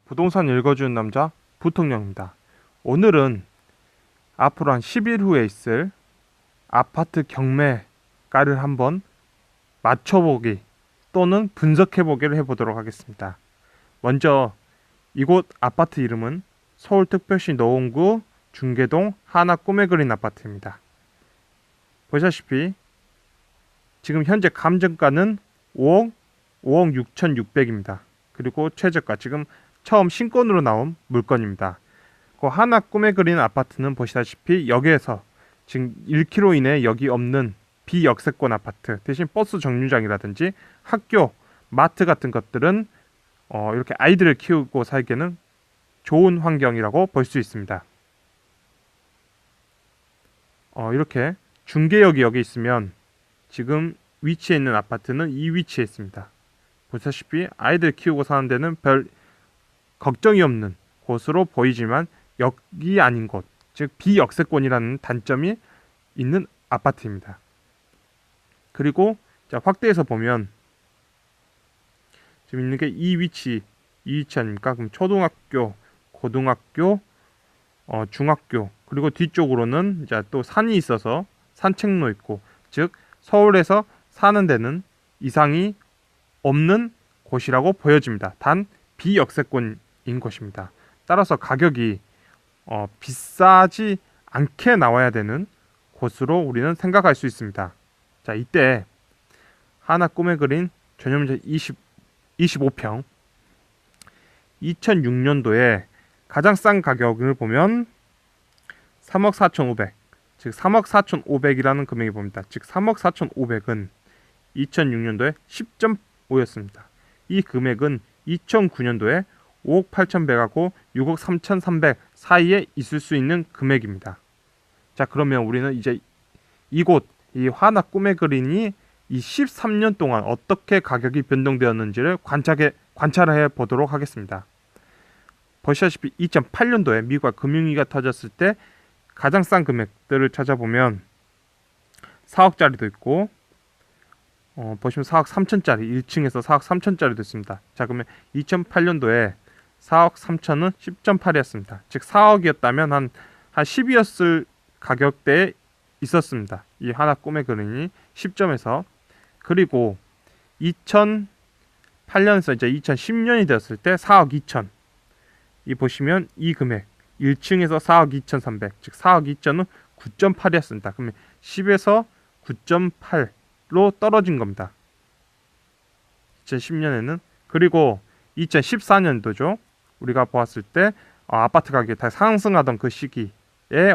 부동산 읽어주는 남자 부통령입니다. 오늘은 앞으로 한 10일 후에 있을 아파트 경매가를 한번 맞춰보기 또는 분석해보기를 해보도록 하겠습니다. 먼저 이곳 아파트 이름은 서울특별시 노원구 중계동 하나 꿈의 그린 아파트입니다. 보시다시피 지금 현재 감정가는 5억 6,600입니다. 그리고 최저가 지금 처음 신건으로 나온 물건입니다. 그 하나 꿈의 그린 아파트는 보시다시피 역에서 지금 1km 이내 역이 없는 비역세권 아파트, 대신 버스 정류장이라든지 학교, 마트 같은 것들은 이렇게 아이들을 키우고 살기에는 좋은 환경이라고 볼 수 있습니다. 이렇게 중계역이 여기 있으면 지금 위치에 있는 아파트는 이 위치에 있습니다. 보시다시피 아이들 키우고 사는 데는 별 걱정이 없는 곳으로 보이지만 역이 아닌 곳, 즉 비역세권이라는 단점이 있는 아파트입니다. 그리고 자, 확대해서 보면 지금 있는 게 이 위치 아닙니까? 그럼 초등학교, 고등학교, 중학교, 그리고 뒤쪽으로는 이제 또 산이 있어서 산책로 있고, 즉 서울에서 사는 데는 이상이 없는 곳이라고 보여집니다. 단 비역세권인 곳입니다. 따라서 가격이 비싸지 않게 나와야 되는 곳으로 우리는 생각할 수 있습니다. 자, 이때 하나 꿈에 그린 전용자 25평 2006년도에 가장 싼 가격을 보면 3억 4,500, 즉 3억 4,500이라는 금액이 봅니다. 즉 3억 4,500은 2006년도에 10.5였습니다. 이 금액은 2009년도에 5억 8,100하고 6억 3,300 사이에 있을 수 있는 금액입니다. 자, 그러면 우리는 이제 이곳 이 하나 꿈의 그린이 이 13년 동안 어떻게 가격이 변동되었는지를 관찰해 보도록 하겠습니다. 보시다시피 2008년도에 미국과 금융위기가 터졌을 때 가장 싼 금액들을 찾아보면 4억짜리도 있고, 보시면 4억 3천짜리 1층에서 4억 3천짜리도 있습니다. 자, 그러면 2008년도에 4억 3천은 10.8이었습니다. 즉 4억이었다면 한 10이었을 가격대에 있었습니다. 이 하나 꿈의 그린이 10점에서. 그리고 2008년에서 이제 2010년이 되었을 때 4억 2천. 이 보시면 이 금액 1층에서 4억 2,300, 즉 4억 2천은 9.8이었습니다. 그러면 10에서 9.8로 떨어진 겁니다. 2010년에는. 그리고 2014년도죠. 우리가 보았을 때 아파트 가격이 다 상승하던 그 시기에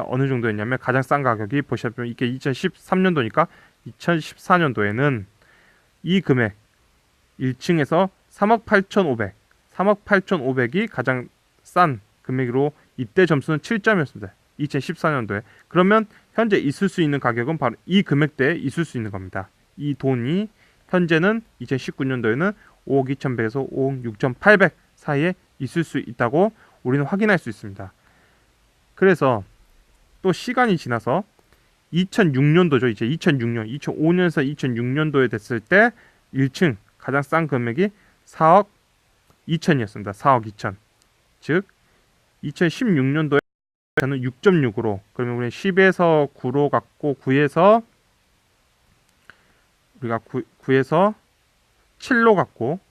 어느 정도였냐면 가장 싼 가격이 보시면 이게 2013년도니까 2014년도에는 이 금액 1층에서 3억 8,500, 3억 8,500이 가장 싼 금액으로 이때 점수는 7점이었습니다. 2014년도에. 그러면 현재 있을 수 있는 가격은 바로 이 금액대에 있을 수 있는 겁니다. 이 돈이 현재는 2019년도에는 5억 2,100에서 5억 6,800 사이에 있을 수 있다고 우리는 확인할 수 있습니다. 그래서 또 시간이 지나서 2006년도죠. 이제 2005년에서 2006년도에 됐을 때 1층 가장 싼 금액이 4억 2천이었습니다. 4억 2천. 즉 2016년도에는 6.6으로, 그러면 우리 10에서 9로 갔고 9에서 우리가 9에서 7로 갔고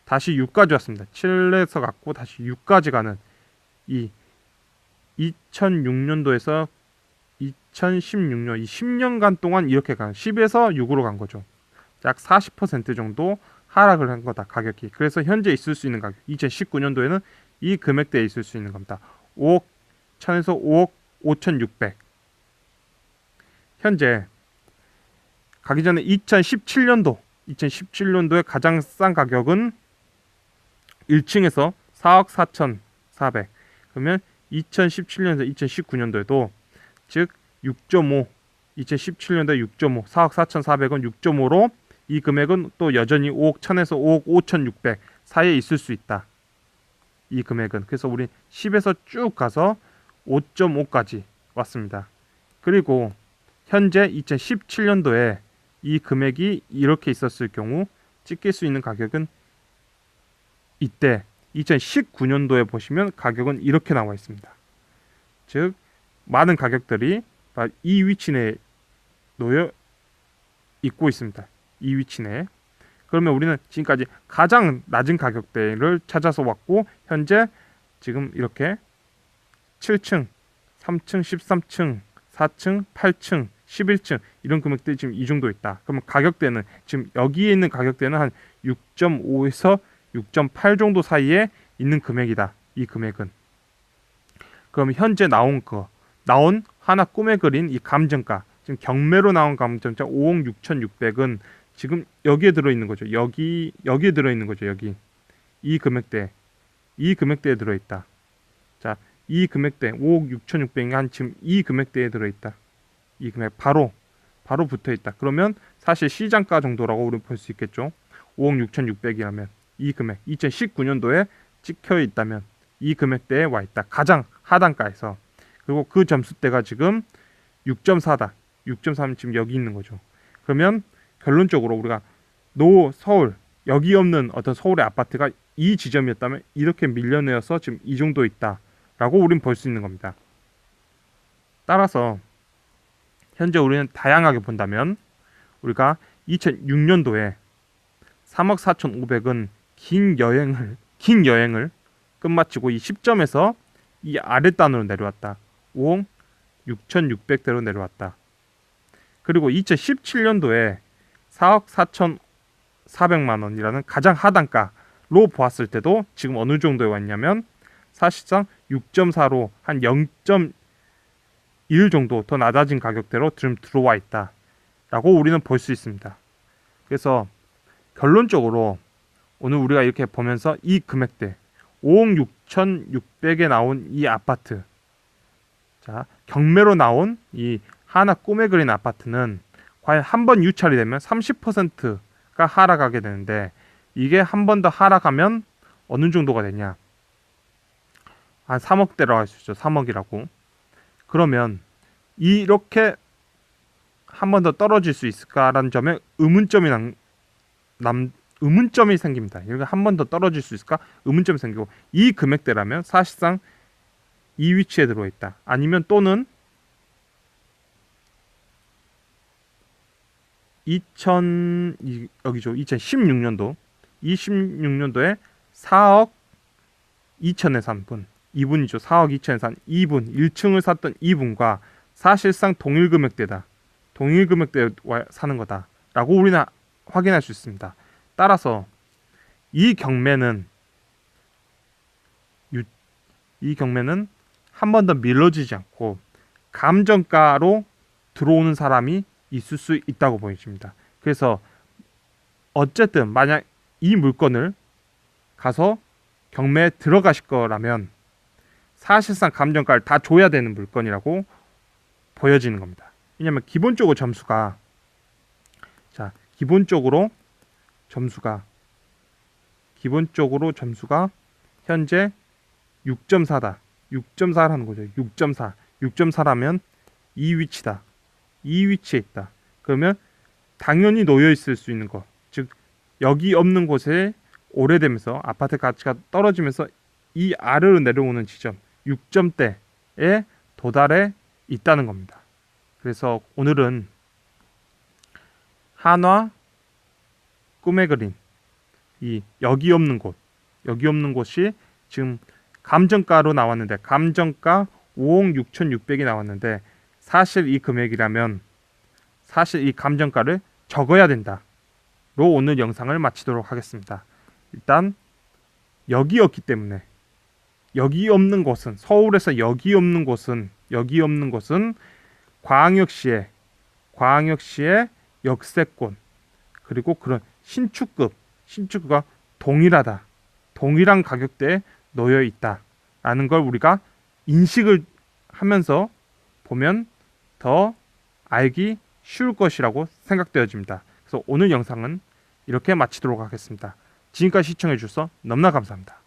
다시 6까지 왔습니다. 7에서 갔고 다시 6까지 가는 이 2006년도에서 2016년 이 10년간 동안 이렇게 간 10에서 6으로 간 거죠. 약 40% 정도 하락을 한 거다, 가격이. 그래서 현재 있을 수 있는 가격 2019년도에는 이 금액대에 있을 수 있는 겁니다. 5억 1000에서 5억 5,600. 현재 가기 전에 2017년도에 가장 싼 가격은 1층에서 4억 4,400. 그러면 2017년에서 2019년도에도 즉 6.5, 2017년도에 6.5, 4억 4,400은 6.5로 이 금액은 또 여전히 5억 1000에서 5억 5,600 사이에 있을 수 있다. 이 금액은. 그래서 우리 10에서 쭉 가서 5.5까지 왔습니다. 그리고 현재 2017년도에 이 금액이 이렇게 있었을 경우 찍힐 수 있는 가격은 이때 2019년도에 보시면 가격은 이렇게 나와 있습니다. 즉 많은 가격들이 이 위치 내에 놓여 있고 있습니다. 이 위치 내에. 그러면 우리는 지금까지 가장 낮은 가격대를 찾아서 왔고, 현재 지금 이렇게 7층, 3층, 13층, 4층, 8층, 11층 이런 금액들이 지금 이 정도 있다. 그러면 가격대는 지금 여기에 있는 가격대는 한 6.5에서 6.8 정도 사이에 있는 금액이다. 이 금액은. 그럼 현재 나온 하나 꿈에 그린 이 감정가, 지금 경매로 나온 감정가 5억 6,600은 지금 여기에 들어있는 거죠. 여기에 들어있는 거죠. 여기 이 금액대에 들어있다. 자, 이 금액대 5억 6,600이 한 지금 이 금액대에 들어있다. 이 금액 바로 붙어있다. 그러면 사실 시장가 정도라고 우리는 볼 수 있겠죠. 5억 6,600이라면 이 금액 2019년도에 찍혀 있다면 이 금액대에 와 있다. 가장 하단가에서. 그리고 그 점수대가 지금 6.4다. 6.3은 지금 여기 있는 거죠. 그러면 결론적으로 우리가 서울 여기 없는 어떤 서울의 아파트가 이 지점이었다면 이렇게 밀려내어서 지금 이 정도 있다라고 우린 볼 수 있는 겁니다. 따라서 현재 우리는 다양하게 본다면 우리가 2006년도에 3억 4,500은 긴 여행을 끝마치고 이 10점에서 이 아랫단으로 내려왔다. 5억 6,600대로 내려왔다. 그리고 2017년도에 4억 4,400만 원이라는 가장 하단가로 보았을 때도 지금 어느 정도에 왔냐면 사실상 6.4로 한 0.1 정도 더 낮아진 가격대로 지금 들어와 있다라고 우리는 볼 수 있습니다. 그래서 결론적으로 오늘 우리가 이렇게 보면서 이 금액대 5억 6,600에 나온 이 아파트, 자 경매로 나온 이 하나 꿈에 그린 아파트는 과연 한 번 유찰이 되면 30%가 하락하게 되는데, 이게 한 번 더 하락하면 어느 정도가 되냐? 한 3억대라고 할 수 있죠. 3억이라고. 그러면 이렇게 한 번 더 떨어질 수 있을까라는 점에 의문점이 생깁니다. 이렇게 한 번 더 떨어질 수 있을까? 의문점이 생기고, 이 금액대라면 사실상 이 위치에 들어와 있다. 아니면 또는 2016년도에 4억 2천에 산 분, 이분이죠. 4억 2천에 산 이분, 1층을 샀던 이분과 사실상 동일 금액대에 사는 거다라고 우리는 확인할 수 있습니다. 따라서 이 경매는 한 번 더 밀어지지 않고 감정가로 들어오는 사람이 있을 수 있다고 보여집니다. 그래서 어쨌든 만약 이 물건을 가서 경매에 들어가실 거라면 사실상 감정가를 다 줘야 되는 물건이라고 보여지는 겁니다. 왜냐하면 기본적으로 점수가 현재 6.4다. 6.4라는 거죠. 6.4라면 이 위치다. 이 위치에 있다. 그러면 당연히 놓여 있을 수 있는 것, 즉 여기 없는 곳에 오래되면서 아파트 가치가 떨어지면서 이 아래로 내려오는 지점 6점대에 도달해 있다는 겁니다. 그래서 오늘은 한화 꿈에 그린 이 여기 없는 곳이 지금 감정가로 나왔는데, 감정가 5억 6,600이 나왔는데 사실 이 금액이라면 사실 이 감정가를 적어야 된다로 오늘 영상을 마치도록 하겠습니다. 일단 여기였기 때문에 여기 없는 곳은, 서울에서 여기 없는 곳은 광역시의 역세권, 그리고 그런 신축구가 동일한 가격대에 놓여 있다라는 걸 우리가 인식을 하면서 보면 더 알기 쉬울 것이라고 생각되어집니다. 그래서 오늘 영상은 이렇게 마치도록 하겠습니다. 지금까지 시청해 주셔서 너무나 감사합니다.